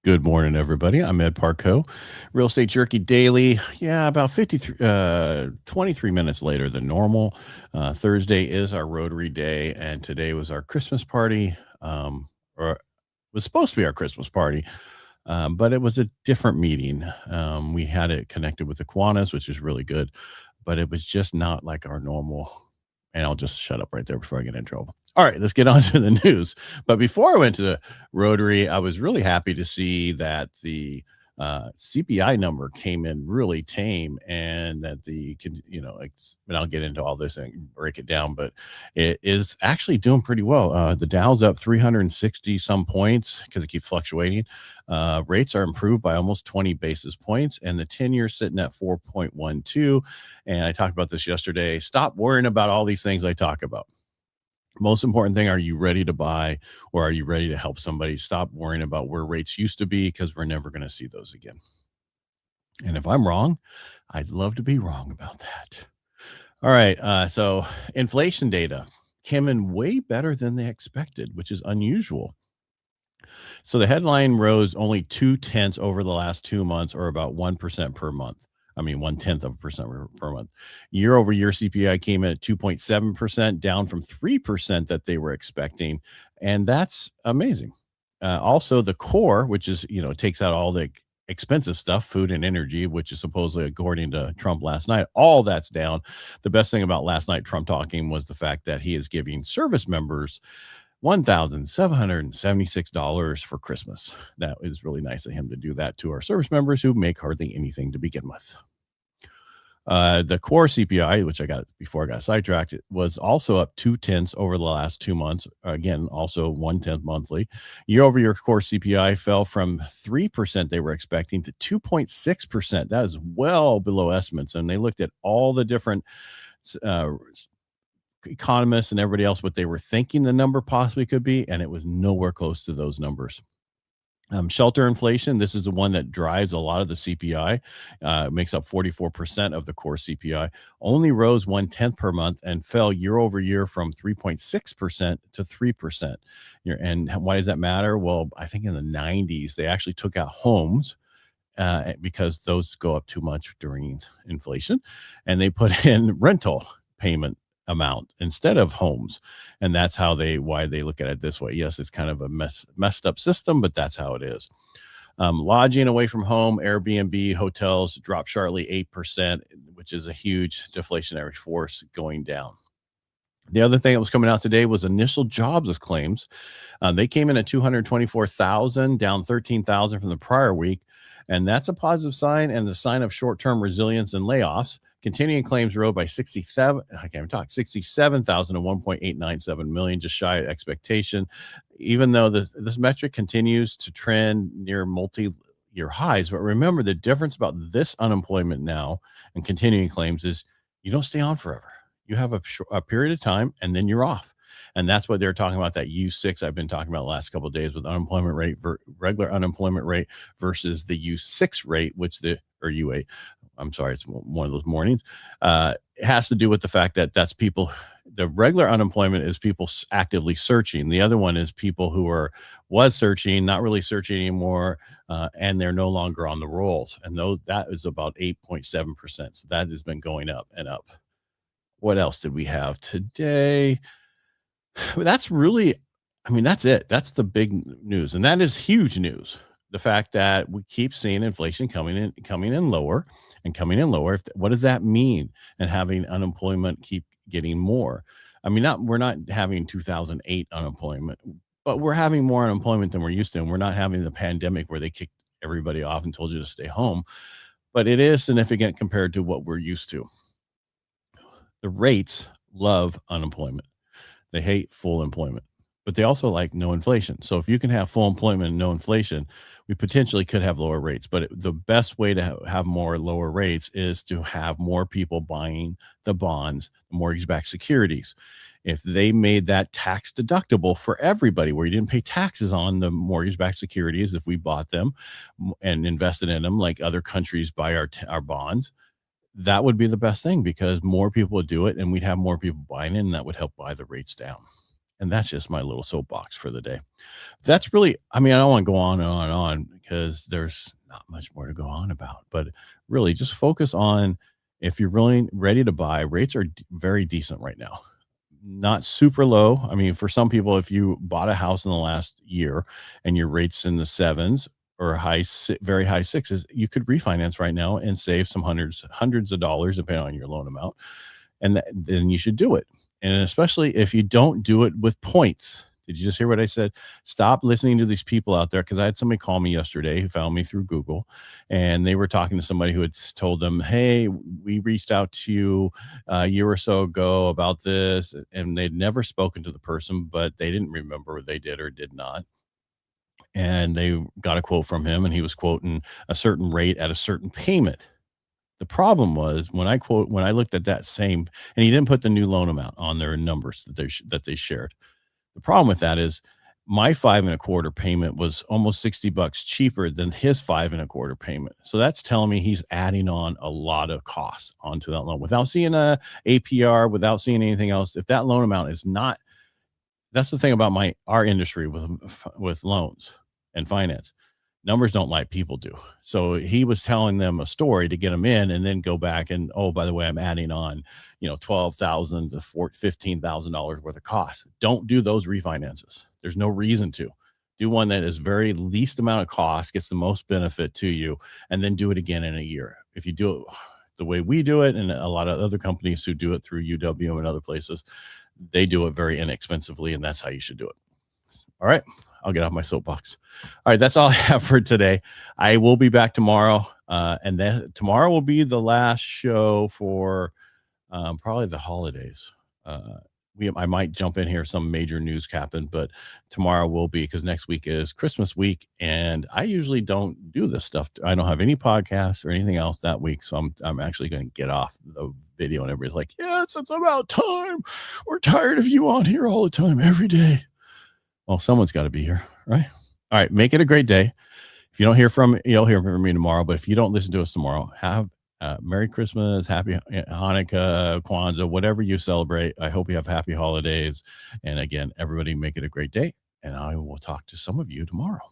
Good morning, everybody. I'm Ed Parcaut, Real Estate Jerky Daily. Yeah, about 23 minutes later than normal. Thursday is our Rotary Day, and today was our Christmas party, or was supposed to be our Christmas party, but it was a different meeting. We had it connected with the Kiwanis, which is really good, but it was just not like our normal. And I'll just shut up right there before I get in trouble. All right, let's get on to the news. But before I went to the Rotary, I was really happy to see that the CPI number came in really tame, and that and I'll get into all this and break it down, but it is actually doing pretty well. The Dow's up 360 some points because it keeps fluctuating. Rates are improved by almost 20 basis points, and the 10-year sitting at 4.12. And I talked about this yesterday. Stop worrying about all these things I talk about. Most important thing, are you ready to buy, or are you ready to help somebody? Stop worrying about where rates used to be, because we're never going to see those again. And if I'm wrong, I'd love to be wrong about that. All right. So inflation data came in way better than they expected, which is unusual. So the headline rose only 0.2 over the last 2 months, or about 1% per month. I mean, 0.1% per month. Year over year CPI came in at 2.7%, down from 3% that they were expecting. And that's amazing. Also, the core, which is, takes out all the expensive stuff, food and energy, which is supposedly, according to Trump last night, all that's down. The best thing about last night, Trump talking, was the fact that he is giving service members $1,776 for Christmas. That is really nice of him to do that to our service members who make hardly anything to begin with. The core CPI, which I got before I got sidetracked, it was also up 0.2 over the last 2 months. Again, also 0.1 monthly. Year over year core CPI fell from 3% they were expecting to 2.6%. That is well below estimates. And they looked at all the different economists and everybody else what they were thinking the number possibly could be, and it was nowhere close to those numbers. Shelter inflation, this is the one that drives a lot of the CPI, makes up 44% of the core CPI, only rose 0.1 per month and fell year over year from 3.6% to 3%. And why does that matter? Well, I think in the 90s, they actually took out homes, because those go up too much during inflation, and they put in rental payment amount instead of homes. And that's why they look at it this way. Yes, it's kind of a messed up system, but that's how it is. Lodging away from home, Airbnb, hotels dropped sharply 8%, which is a huge deflationary force going down. The other thing that was coming out today was initial jobless claims. They came in at 224,000, down 13,000 from the prior week. And that's a positive sign, and the sign of short-term resilience and layoffs. Continuing claims rose by 67,000 to 1.897 million, just shy of expectation. Even though this metric continues to trend near multi-year highs. But remember, the difference about this unemployment now and continuing claims is you don't stay on forever. You have a period of time, and then you're off. And that's what they're talking about, that U6 I've been talking about the last couple of days, with unemployment rate, regular unemployment rate versus the U6 rate, or U8. I'm sorry, it's one of those mornings. It has to do with the fact that that's people. The regular unemployment is people actively searching. The other one is people who was searching, not really searching anymore, and they're no longer on the rolls. And that is about 8.7%. So that has been going up and up. What else did we have today? That's really, that's it. That's the big news. And that is huge news. The fact that we keep seeing inflation coming in lower and coming in lower. What does that mean? And having unemployment keep getting more. We're not having 2008 unemployment, but we're having more unemployment than we're used to. And we're not having the pandemic where they kicked everybody off and told you to stay home. But it is significant compared to what we're used to. The rates love unemployment. They hate full employment, but they also like no inflation. So if you can have full employment and no inflation, we potentially could have lower rates. But the best way to have more lower rates is to have more people buying the bonds, the mortgage-backed securities. If they made that tax deductible for everybody, where you didn't pay taxes on the mortgage-backed securities if we bought them and invested in them like other countries buy our bonds, that would be the best thing, because more people would do it and we'd have more people buying it, and that would help buy the rates down. And that's just my little soapbox for the day. That's really, I mean, I don't want to go on and on and on because there's not much more to go on about, but really just focus on if you're really ready to buy, rates are very decent right now. Not super low. I mean, for some people, if you bought a house in the last year and your rates in the sevens or very high sixes, you could refinance right now and save some hundreds of dollars depending on your loan amount, and then you should do it. And especially if you don't do it with points. Did you just hear what I said? Stop listening to these people out there, because I had somebody call me yesterday who found me through Google, and they were talking to somebody who had told them, "Hey, we reached out to you a year or so ago about this," and they'd never spoken to the person, but they didn't remember what they did or did not. And they got a quote from him, and he was quoting a certain rate at a certain payment. The problem was when I looked at that same, and he didn't put the new loan amount on their numbers that they shared. The problem with that is my 5 and a quarter payment was almost $60 cheaper than his 5 and a quarter payment. So that's telling me he's adding on a lot of costs onto that loan without seeing a APR, without seeing anything else. If that loan amount is not, that's the thing about our industry with loans and finance. Numbers don't lie, people do. So he was telling them a story to get them in, and then go back and, oh, by the way, I'm adding on, $12,000 to $15,000 worth of costs. Don't do those refinances. There's no reason to. Do one that is very least amount of cost, gets the most benefit to you, and then do it again in a year. If you do it the way we do it, and a lot of other companies who do it through UW and other places, they do it very inexpensively, and that's how you should do it. All right. I'll get off my soapbox. All right. That's all I have for today. I will be back tomorrow. And then tomorrow will be the last show for probably the holidays. I might jump in here, some major news happened, but tomorrow will be, because next week is Christmas week, and I usually don't do this stuff. I don't have any podcasts or anything else that week, so I'm actually going to get off the video, and everybody's like, "Yes, it's about time. We're tired of you on here all the time, every day." Well, someone's got to be here, right? All right, make it a great day. If you don't hear from me, you'll hear from me tomorrow. But if you don't listen to us tomorrow, have Merry Christmas, Happy Hanukkah, Kwanzaa, whatever you celebrate. I hope you have happy holidays. And again, everybody make it a great day. And I will talk to some of you tomorrow.